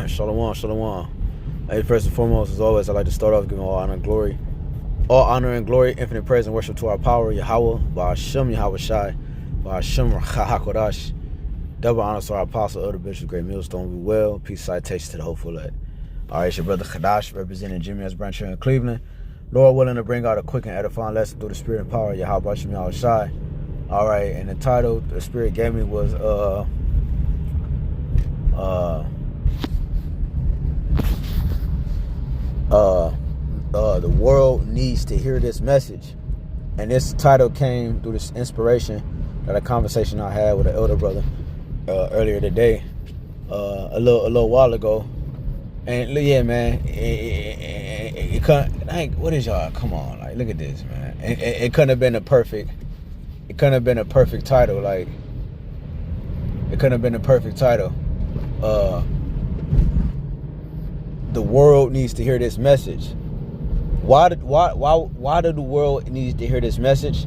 Shalom, shalom. Hey, first and foremost, as always, I'd like to start off giving all honor and glory. All honor and glory, infinite praise and worship to our power, YAHAWAH, BAHASHAM, YAHAWASHI, BAHASHAM, HAQADASH. Double honor to our apostle, Elder Bishop, Great Millstone, be well. Peace, citation to the hopeful elect. All right, it's your brother HAQADASH, representing Jimmy S. Branch here in Cleveland. Lord willing to bring out a quick and edifying lesson through the spirit and power, YAHWASHI, YAHAWASHI. All right, and the title the spirit gave me was the world needs to hear this message. And this title came through this inspiration that a conversation I had with an elder brother earlier today, a little while ago. And yeah, man, it couldn't, like, what is y'all, come on, like, look at this, man. It couldn't have been a perfect title. Like, it couldn't have been a perfect title. The world needs to hear this message. Why do the world needs to hear this message?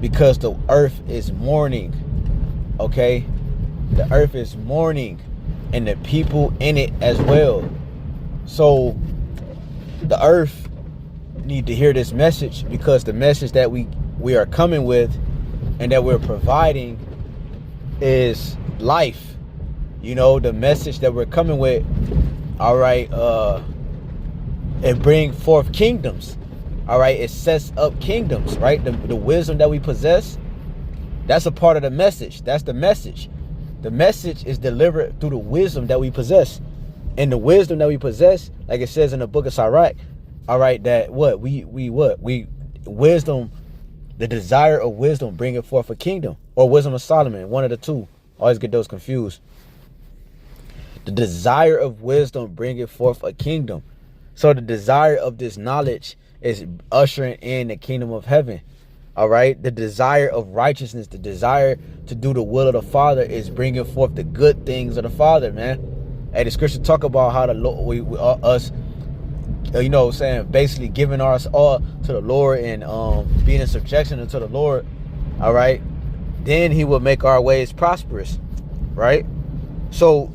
Because the earth is mourning. Okay, the earth is mourning, and the people in it as well. So the earth need to hear this message, because the message that we are coming with and that we're providing is life. You know, the message that we're coming with, all right, it brings forth kingdoms. All right, it sets up kingdoms, right? The wisdom that we possess, that's a part of the message. That's the message. The message is delivered through the wisdom that we possess. And the wisdom that we possess, like it says in the book of Sirach, all right, that wisdom, the desire of wisdom bringing forth a kingdom, or wisdom of Solomon, one of the two. Always get those confused. The desire of wisdom bringing forth a kingdom. So the desire of this knowledge is ushering in the kingdom of heaven. All right. The desire of righteousness, the desire to do the will of the Father, is bringing forth the good things of the Father, man. Hey, the scripture talk about how the Lord, us, you know, saying basically giving us all to the Lord and being in subjection unto the Lord. All right. Then he will make our ways prosperous. Right. So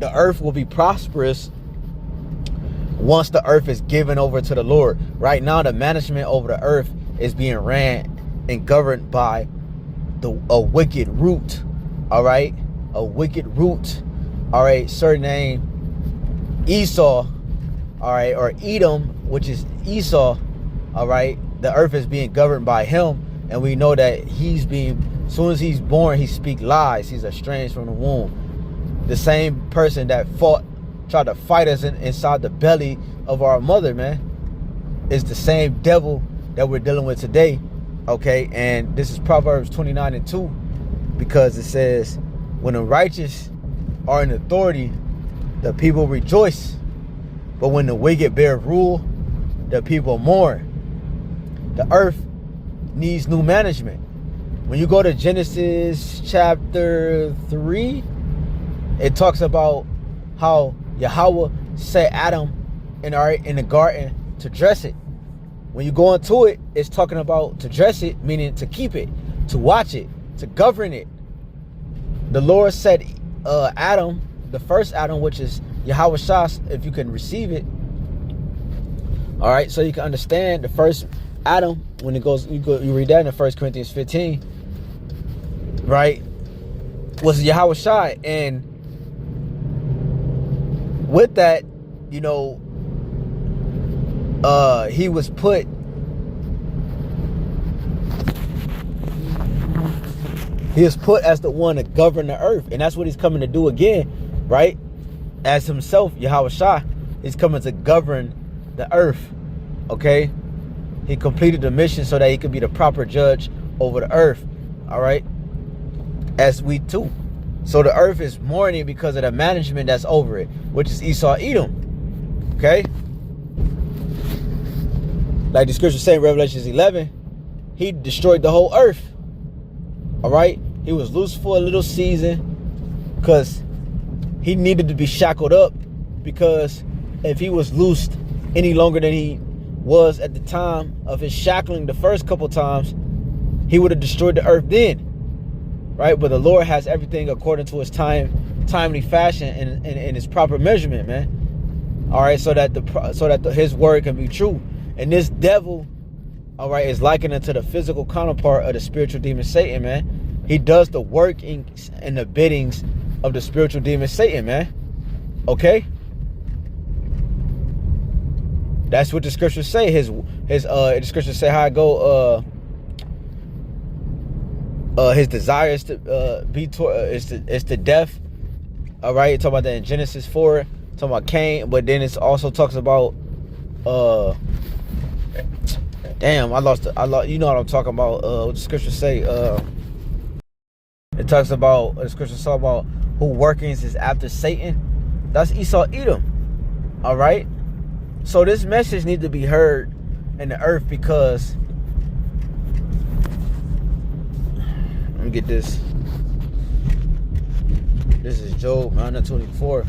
the earth will be prosperous once the earth is given over to the Lord. Right now, the management over the earth is being ran and governed by a wicked root. All right, a wicked root. All right, surname Esau. All right, or Edom, which is Esau. All right, the earth is being governed by him, and we know that as soon as he's born, he speaks lies. He's estranged from the womb. The same person that tried to fight us inside the belly of our mother, man, is the same devil that we're dealing with today. Okay, and this is Proverbs 29:2, because it says, when the righteous are in authority, the people rejoice, but when the wicked bear rule, the people mourn. The earth needs new management. When you go to Genesis chapter 3, it talks about how Yahweh set Adam in the garden to dress it. When you go into it, it's talking about to dress it, meaning to keep it, to watch it, to govern it. The Lord said Adam, the first Adam, which is YAHWASHI, if you can receive it. All right, so you can understand the first Adam, when it goes, you read that in 1 Corinthians 15, right, was YAHWASHI. And with that, you know, he was put as the one to govern the earth, and that's what he's coming to do again, right? As himself, YAHWASHI, he's coming to govern the earth. Okay, he completed the mission so that he could be the proper judge over the earth. All right, as we too. So the earth is mourning because of the management that's over it, which is Esau, Edom. Okay? Like the scripture saying in Revelation 11, he destroyed the whole earth. All right? He was loose for a little season because he needed to be shackled up, because if he was loosed any longer than he was at the time of his shackling the first couple times, he would have destroyed the earth then. Right? But the Lord has everything according to his time timely fashion and in its proper measurement, man. All right, so that his word can be true. And this devil, all right, is likened to the physical counterpart of the spiritual demon Satan, man. He does the workings and the biddings of the spiritual demon Satan, man. Okay? That's what the scriptures say. The scriptures say how it go. His desire is to is to death. All right, talking about that in Genesis 4, talking about Cain, but then it also talks about damn, I lost you know what I'm talking about. What the scriptures say. It talks about the scriptures talk about who workings is after Satan. That's Esau Edom. All right. So this message needs to be heard in the earth because, let me get this. This is Job 9:24.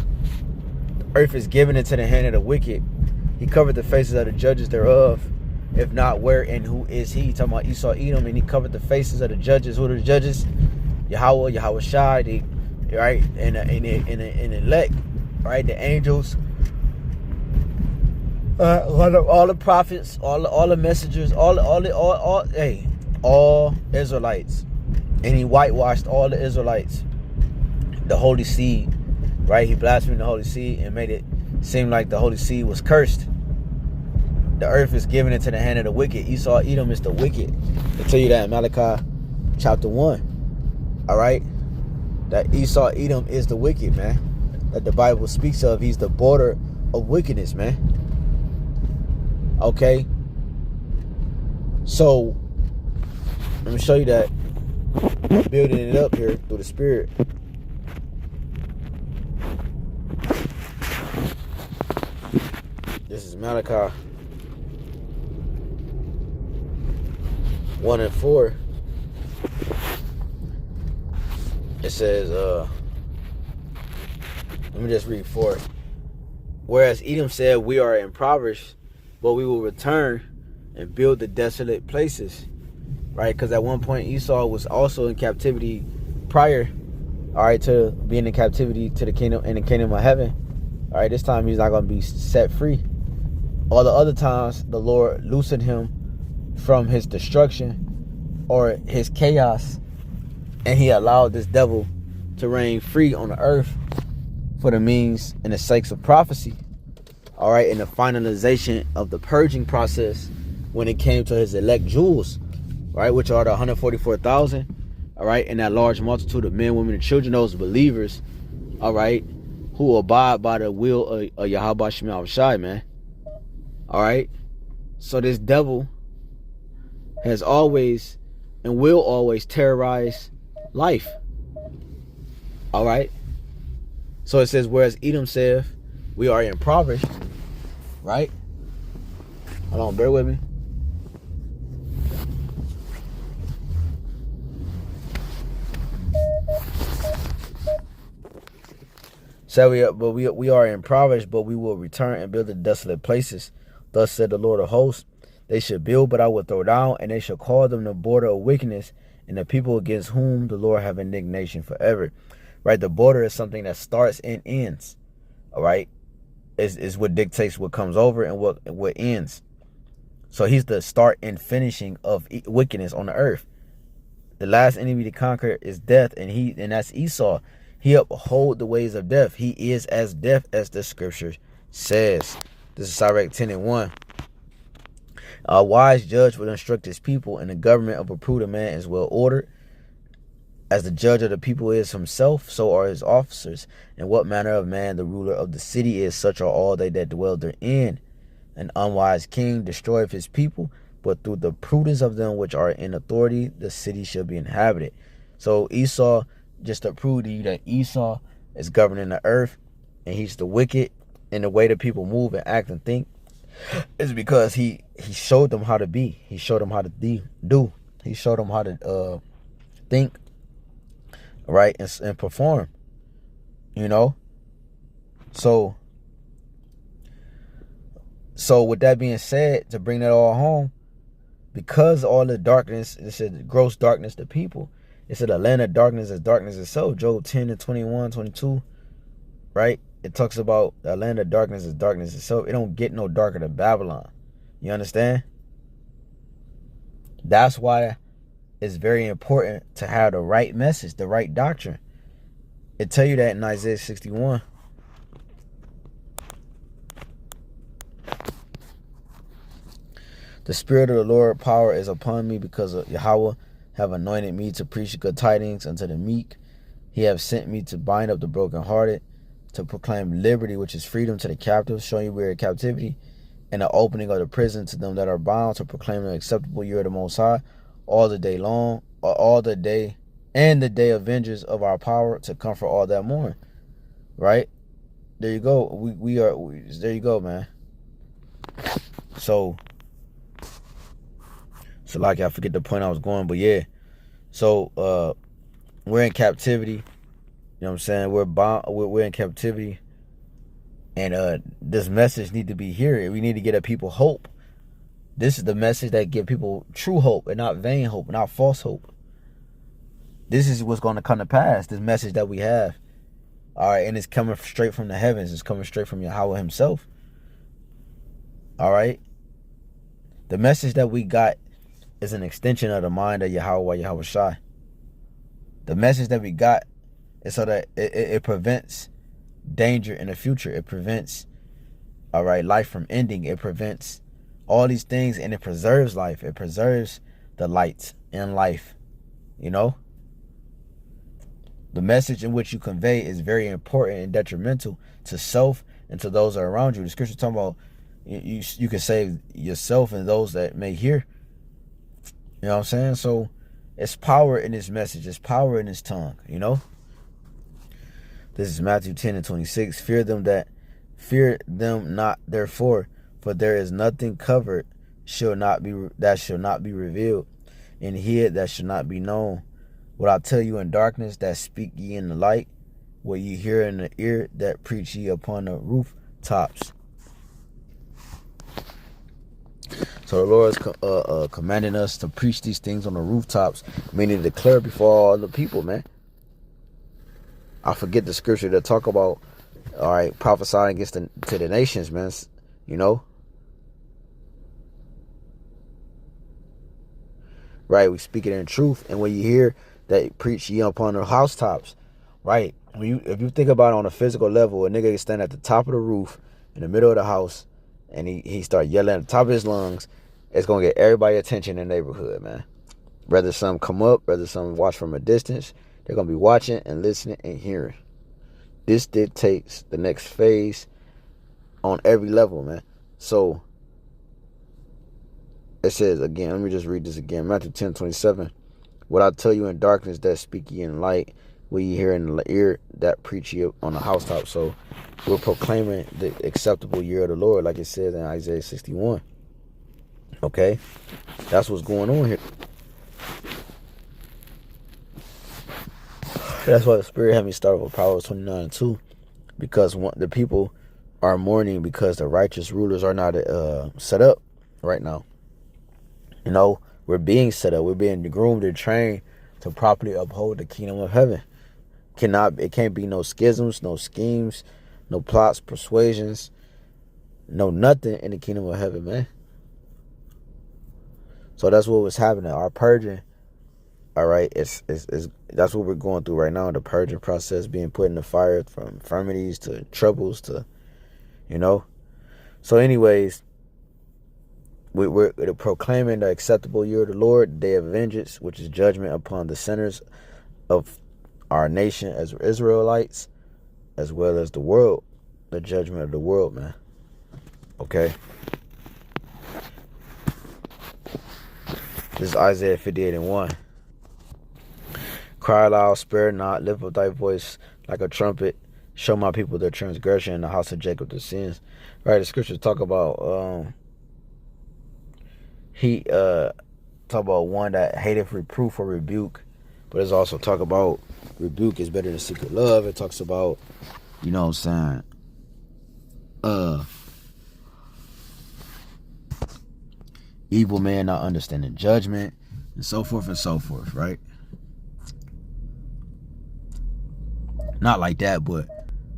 The earth is given into the hand of the wicked. He covered the faces of the judges thereof. If not, where and who is he? Talking about Esau Edom, and he covered the faces of the judges. Who are the judges? Yahawah, YAHAWASHI, right? And elect, right? The angels. All the prophets, all the messengers, all Israelites, and he whitewashed all the Israelites, the holy seed, right? He blasphemed the holy seed and made it seem like the holy seed was cursed. The earth is given into the hand of the wicked. Esau Edom is the wicked. They tell you that in Malachi chapter 1. All right, that Esau Edom is the wicked, man. That the Bible speaks of. He's the border of wickedness, man. Okay, so let me show you that. I'm building it up here through the spirit. This is Malachi 1 and 4. It says, let me just read 4. Whereas Edom said, we are impoverished, but we will return and build the desolate places, right? Because at one point Esau was also in captivity prior, all right, to being in captivity to the kingdom, in the kingdom of heaven. All right, this time he's not going to be set free. All the other times the Lord loosened him from his destruction or his chaos, and he allowed this devil to reign free on the earth for the means and the sakes of prophecy. All right, in the finalization of the purging process when it came to his elect jewels, right, which are the 144,000, all right, and that large multitude of men, women, and children, those believers, all right, who abide by the will of Yahweh Shai, man. All right, so this devil has always and will always terrorize life. All right, so it says, whereas Edom saith, we are impoverished, right? Hold on, bear with me. So we are impoverished, but we will return and build the desolate places. Thus said the Lord of hosts, they should build, but I will throw down, and they shall call them the border of wickedness, and the people against whom the Lord have indignation forever. Right? The border is something that starts and ends. All right? Is what dictates what comes over and what ends. So he's the start and finishing of wickedness on the earth. The last enemy to conquer is death, and that's Esau. He uphold the ways of death. He is as death as the scripture says. This is Sirach 10 and 1. A wise judge will instruct his people, and the government of a prudent man is well ordered. As the judge of the people is himself, so are his officers. And what manner of man the ruler of the city is, such are all they that dwell therein. An unwise king destroyeth his people, but through the prudence of them which are in authority, the city shall be inhabited. So Esau, just to prove to you that Esau is governing the earth, and he's the wicked, and the way that people move and act and think is because he showed them how to be. He showed them how to do. He showed them how to think, right, and perform, you know. So with that being said, to bring that all home, because all the darkness, it said gross darkness to people, It said the land of darkness is darkness itself. Job 10 and 21, 22. Right? It talks about the land of darkness is darkness itself. It don't get no darker than Babylon. You understand? That's why it's very important to have the right message, the right doctrine. It tell you that in Isaiah 61. The Spirit of the Lord power is upon me, because of Yahweh have anointed me to preach good tidings unto the meek. He have sent me to bind up the brokenhearted, to proclaim liberty, which is freedom, to the captives, showing you we're in captivity, and the opening of the prison to them that are bound, to proclaim the acceptable year of the Most High, all the day long, all the day, and the day of vengeance of our power, to comfort all that mourn. Right? There you go. There you go, man. So like, I forget the point I was going, but yeah. So we're in captivity. You know what I'm saying? We're in captivity. And this message need to be here. We need to get people hope. This is the message that give people true hope, and not vain hope, not false hope. This is what's going to come to pass. This message that we have. All right, and it's coming straight from the heavens. It's coming straight from Yahweh himself. All right. The message that we got is an extension of the mind of Yahawah, Yahawashi. The message that we got is so that it prevents danger in the future. It prevents, all right, life from ending. It prevents all these things, and it preserves life. It preserves the light in life. You know? The message in which you convey is very important and detrimental to self and to those that are around you. The scripture talking about you can save yourself and those that may hear. You know what I'm saying? So it's power in this message. It's power in this tongue, you know? This is Matthew 10 and 26. Fear them not, therefore, for there is nothing covered that shall not be revealed, and hid that shall not be known. What I tell you in darkness, that speak ye in the light. What ye hear in the ear, that preach ye upon the rooftops. So the Lord is commanding us to preach these things on the rooftops, meaning to declare before all the people, man. I forget the scripture that talk about, all right, prophesying to the nations, man. You know, right? We speak it in truth, and when you hear that, preach ye upon the housetops, right? If you think about it on a physical level, a nigga can stand at the top of the roof in the middle of the house, and he start yelling at the top of his lungs. It's gonna get everybody attention in the neighborhood, man. Whether some come up, whether some watch from a distance, they're gonna be watching and listening and hearing. This dictates the next phase on every level, man. So it says again, let me just read this again. Matthew 10:27. What I tell you in darkness, that speak ye in light. What ye hear in the ear, that preach ye on the housetop. So we're proclaiming the acceptable year of the Lord, like it says in Isaiah 61. Okay? That's what's going on here. That's why the Spirit had me start with Proverbs 29:2. Because the people are mourning because the righteous rulers are not set up right now. You know, we're being set up. We're being groomed and trained to properly uphold the kingdom of heaven. It can't be no schisms, no schemes, no plots, persuasions, no nothing in the kingdom of heaven, man. So that's what was happening. Our purging, all right, that's what we're going through right now. The purging process, being put in the fire, from infirmities to troubles to, you know. So anyways, we're proclaiming the acceptable year of the Lord, the day of vengeance, which is judgment upon the sinners of our nation as Israelites, as well as the world, the judgment of the world, man. Okay. This is Isaiah 58:1. Cry aloud, spare not, lift up thy voice like a trumpet. Show my people their transgression, and the house of Jacob their sins. Right, the scriptures talk about talk about one that hateth reproof or rebuke, but it's also talk about rebuke is better than secret love. It talks about, you know what I'm saying, evil man not understanding judgment, and so forth and so forth, right? Not like that, but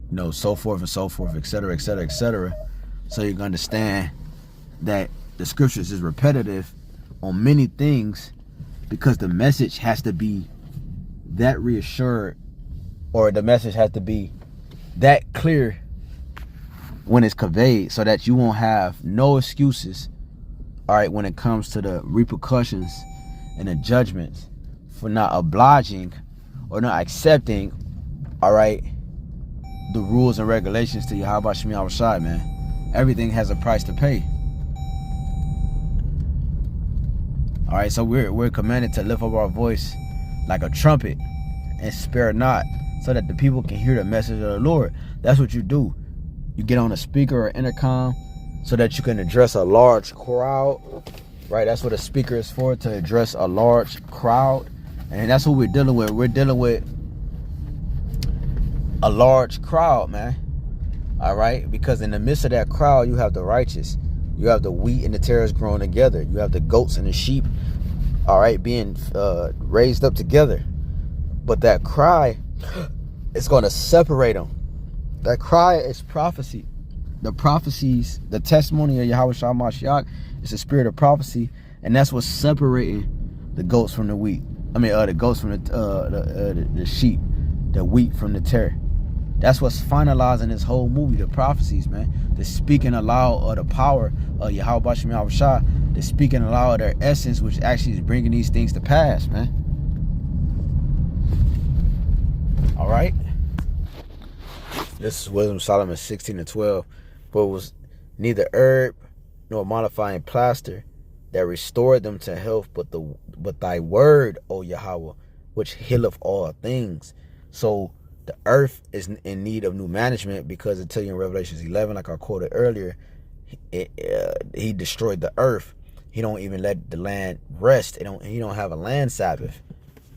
you know, so forth and so forth, etc., etc., etc. So you can understand that the scriptures is repetitive on many things because the message has to be that reassured, or the message has to be that clear when it's conveyed, so that you won't have no excuses, all right, when it comes to the repercussions and the judgments for not obliging or not accepting, all right, the rules and regulations to YAHAWASHI, man. Everything has a price to pay. All right, so we're commanded to lift up our voice like a trumpet and spare not, so that the people can hear the message of the Lord. That's what you do. You get on a speaker or intercom so that you can address a large crowd, right? That's what a speaker is for, to address a large crowd. And that's what we're dealing with. We're dealing with a large crowd, man. All right? Because in the midst of that crowd, you have the righteous. You have the wheat and the tares growing together. You have the goats and the sheep, all right, being raised up together. But that cry is going to separate them. That cry is prophecy. The prophecies, the testimony of Yahawashi Mashiach is the spirit of prophecy, and that's what's separating the goats from the wheat. I mean, the goats from the sheep, the wheat from the tare. That's what's finalizing this whole movie, the prophecies, man. The speaking aloud of the power of YAHAWASHI, the speaking aloud of their essence, which actually is bringing these things to pass, man. All right. This is Wisdom Solomon 16:12. For it was neither herb nor modifying plaster that restored them to health, but thy word, O Yahweh, which healeth all things. So the earth is in need of new management, because it tells you in Revelations 11, like I quoted earlier, he destroyed the earth. He don't even let the land rest. He don't have a land Sabbath,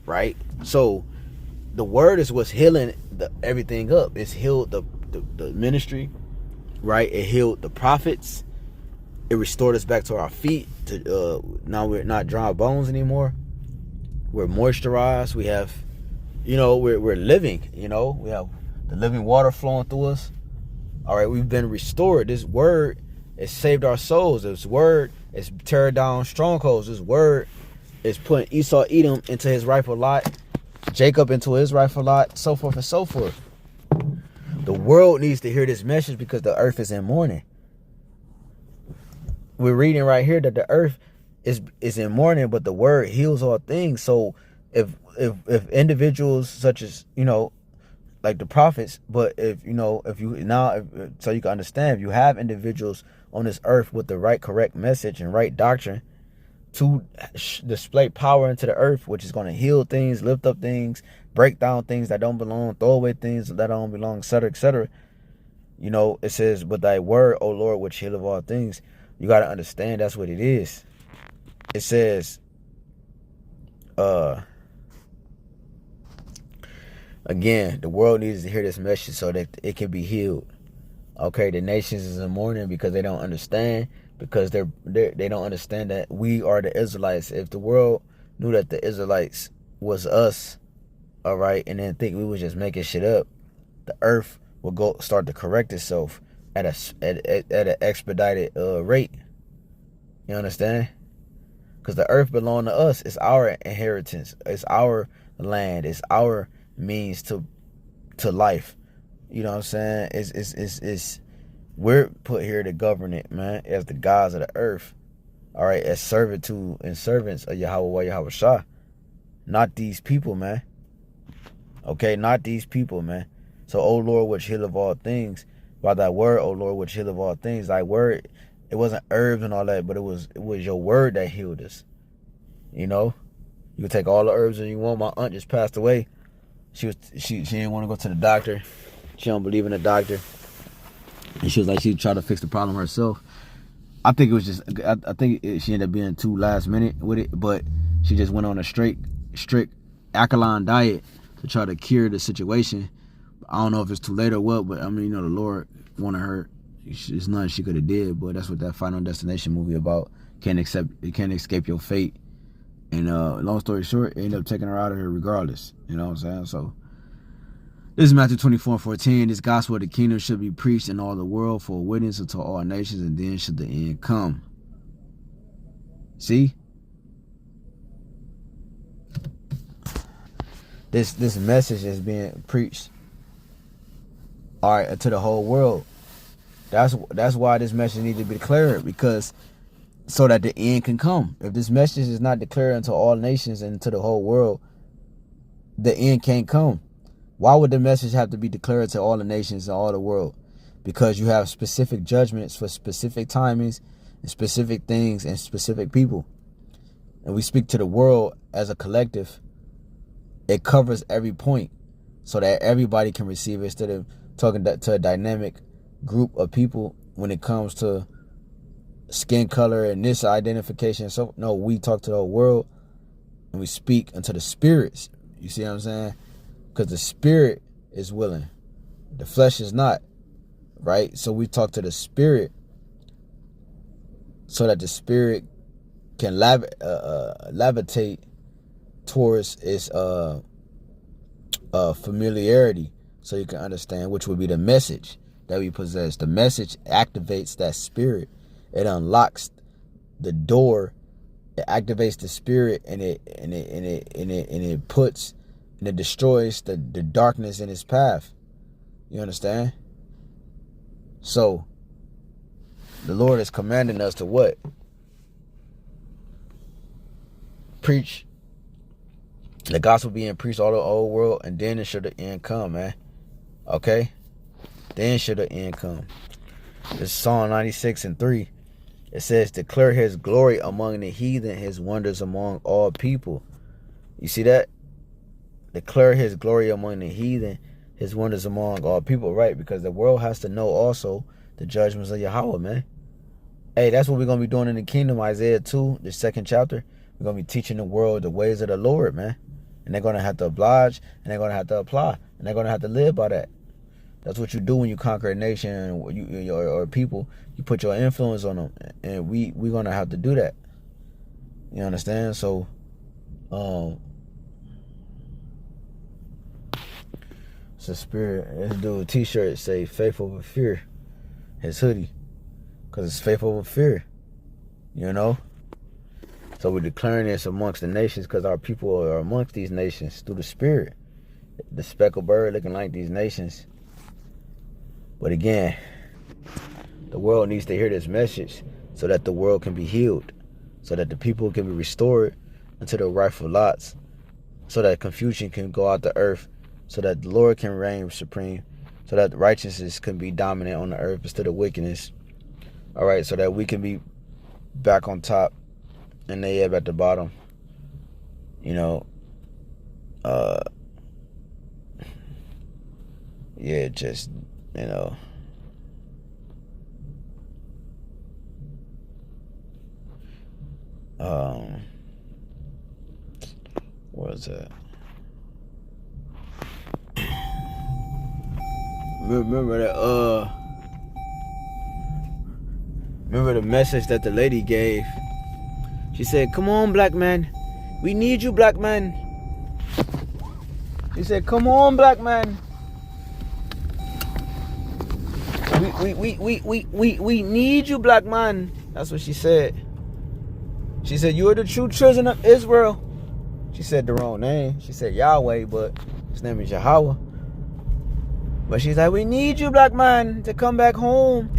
right? So the word is what's healing everything up. It's healed the ministry, right? It healed the prophets. It restored us back to our feet. Now we're not dry bones anymore. We're moisturized. We have, you know, we're living. You know, we have the living water flowing through us. All right, we've been restored. This word has saved our souls. This word is tearing down strongholds. This word is putting Esau, Edom into his rightful lot, Jacob into his rightful lot, so forth and so forth. The world needs to hear this message because the earth is in mourning. We're reading right here that the earth is in mourning, but the word heals all things. So if individuals such as, you know, like the prophets, but so you can understand, if you have individuals on this earth with the right, correct message and right doctrine to display power into the earth, which is going to heal things, lift up things, break down things that don't belong, throw away things that don't belong, etc., etc. You know, it says, but thy word, O Lord, which healeth all things. You got to understand that's what it is. It says, again, the world needs to hear this message so that it can be healed. Okay, the nations is in mourning because they don't understand, because they don't understand that we are the Israelites. If the world knew that the Israelites was us, all right, and then think we was just making shit up, the earth will start to correct itself at an expedited rate. You understand? Because the earth belongs to us. It's our inheritance. It's our land. It's our means to life. You know what I'm saying? It's we're put here to govern it, man, as the gods of the earth. All right, as servitude and servants of Yahweh, Yahawashi. Not these people, man. Okay, not these people, man. So, O Lord, which healeth all things, by thy word, O Lord, which healeth all things, thy word, it wasn't herbs and all that, but it was your word that healed us. You know, you can take all the herbs that you want. My aunt just passed away. She didn't want to go to the doctor. She don't believe in the doctor, and she was like, she tried to fix the problem herself. I think it was just, I think she ended up being too last minute with it, but she just went on a strict alkaline diet to try to cure the situation. I don't know if it's too late or what, but I mean, you know, the Lord wanted her. It's nothing she could have did, but that's what that Final Destination movie about. Can't escape your fate. And long story short, it ended up taking her out of here regardless. You know what I'm saying? So This is Matthew 24:14. This gospel of the kingdom should be preached in all the world for a witness unto all nations, and then should the end come. See? This message is being preached, all right, to the whole world. That's why this message needs to be declared, because so that the end can come. If this message is not declared unto all nations and to the whole world, the end can't come. Why would the message have to be declared to all the nations and all the world? Because you have specific judgments for specific timings and specific things and specific people. And we speak to the world as a collective. It covers every point so that everybody can receive it, instead of talking to a dynamic group of people when it comes to skin color and this identification. So no, we talk to the whole world and we speak unto the spirits. You see what I'm saying? Because the spirit is willing, the flesh is not, right? So we talk to the spirit so that the spirit can levitate towards its familiarity, so you can understand, which would be the message that we possess. The message activates that spirit. It unlocks the door. It activates the spirit, and it puts and it destroys the darkness in its path. You understand? So the Lord is commanding us to what? Preach the gospel, being preached all the old world, and then should the end come, man. Okay? Then should the end come. This is Psalm 96:3. It says, declare his glory among the heathen, his wonders among all people. You see that? Declare his glory among the heathen, his wonders among all people, right? Because the world has to know also the judgments of Yahawah, man. Hey, that's what we're going to be doing in the kingdom. Isaiah 2, the 2nd chapter. We're going to be teaching the world the ways of the Lord, man. And they're going to have to oblige, and they're going to have to apply, and they're going to have to live by that. That's what you do when you conquer a nation or people. You put your influence on them, and we're going to have to do that. You understand? So, it's a spirit. This dude t-shirt say faith over fear. His hoodie. Because it's faith over fear. You know? So we're declaring this amongst the nations, because our people are amongst these nations through the spirit. The speckled bird looking like these nations. But again, the world needs to hear this message so that the world can be healed. So that the people can be restored into their rightful lots. So that confusion can go out the earth. So that the Lord can reign supreme. So that righteousness can be dominant on the earth instead of wickedness. All right, so that we can be back on top and they at the bottom. You know, yeah, just, you know, what is that? Remember that, remember the message that the lady gave? She said, come on, black man. We need you, black man. She said, come on, black man. We need you, black man. That's what she said. She said, you are the true children of Israel. She said the wrong name. She said Yahweh, but his name is Yahawah. But she's like, we need you, black man, to come back home.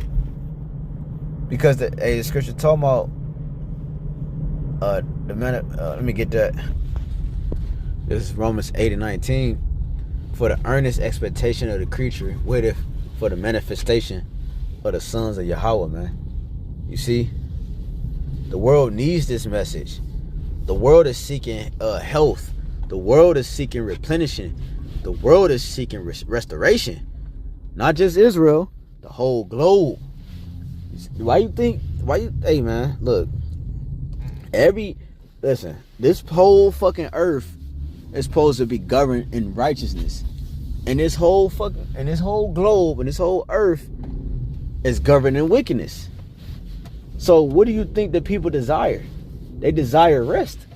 Because the scripture talking about let me get that. This is Romans 8:19. For the earnest expectation of the creature waiteth for the manifestation of the sons of Yahawah, man. You see? The world needs this message. The world is seeking health. The world is seeking replenishing. The world is seeking restoration. Not just Israel, the whole globe. Hey man, look. Listen, this whole fucking earth is supposed to be governed in righteousness. And this whole globe and this whole earth is governed in wickedness. So what do you think the people desire? They desire rest.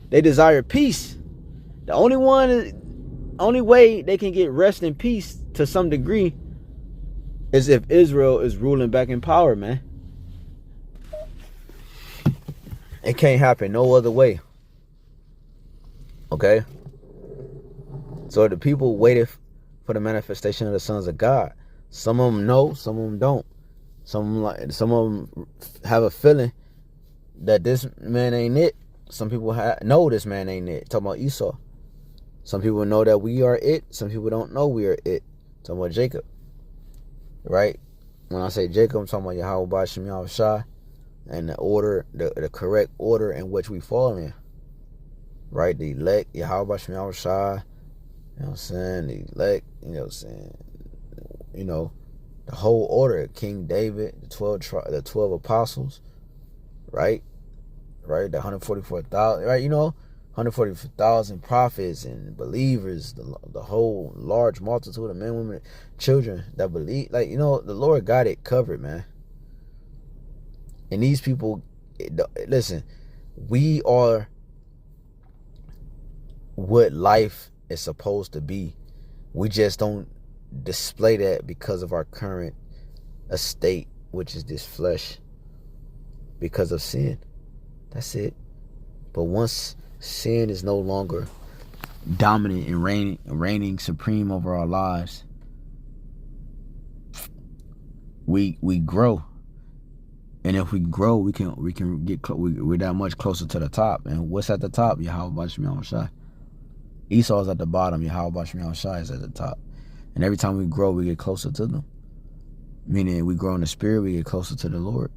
They desire peace. The only one only way they can get rest and peace to some degree is if Israel is ruling back in power, man. It can't happen no other way. Okay? So the people waited for the manifestation of the sons of God. Some of them know, some of them don't. Some of them have a feeling that this man ain't it. Some people know this man ain't it. Talking about Esau. Some people know that we are it. Some people don't know we are it. Talking about Jacob. Right? When I say Jacob, I'm talking about YAHWASHI and the order, the correct order in which we fall in. Right? The elect, YAHWASHI. You know what I'm saying? The elect, you know what I'm saying? You know, the whole order, King David, the 12 apostles, right? Right, the 144,000, right? You know, 144,000 prophets and believers, the whole large multitude of men, women, children that believe. Like, you know, the Lord got it covered, man. And these people, listen, we are what life is supposed to be. We just don't display that because of our current estate, which is this flesh, because of sin. That's it. But once sin is no longer dominant and reigning supreme over our lives, we grow. And if we grow, we can get we're that much closer to the top. And what's at the top? YAHWASHI. Esau's at the bottom. YAHWASHI is at the top. And every time we grow, we get closer to them. Meaning we grow in the spirit, we get closer to the Lord.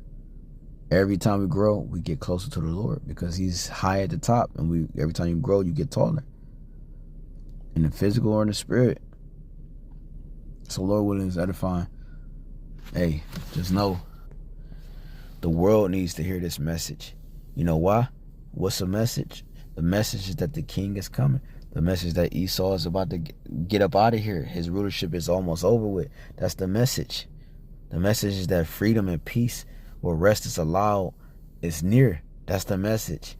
Every time we grow, we get closer to the Lord because he's high at the top. And every time you grow, you get taller. In the physical or in the spirit. So Lord willing is edifying. Hey, just know the world needs to hear this message. You know why? What's the message? The message is that the king is coming. The message that Esau is about to get up out of here. His rulership is almost over with. That's the message. The message is that freedom and peace where rest is allowed is near. That's the message.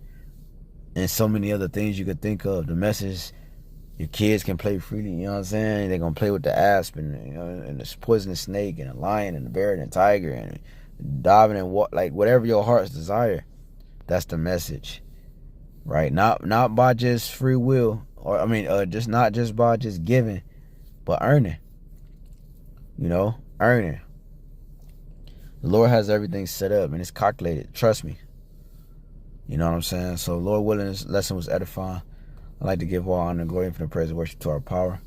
And so many other things you could think of. The message, your kids can play freely, you know what I'm saying? They're going to play with the asp and, you know, and the poisonous snake and the lion and the bear and the tiger and diving and like whatever your heart's desire. That's the message. Right? Not by just free will. Or just not just by just giving, but earning. You know, earning. The Lord has everything set up and it's calculated. Trust me. You know what I'm saying? So, Lord willing, this lesson was edifying. I'd like to give all honor and glory and praise and worship to our power.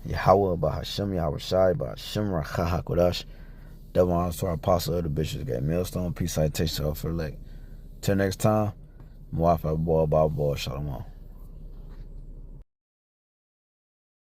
Yahawah, BAHASHAM, YAHWASHI, BAHASHAM, HAQADASH. Double honors to our apostle of the bishops, got millstone, peace, citation, for elect. Till next time, Mu'afah, boy, Shalom.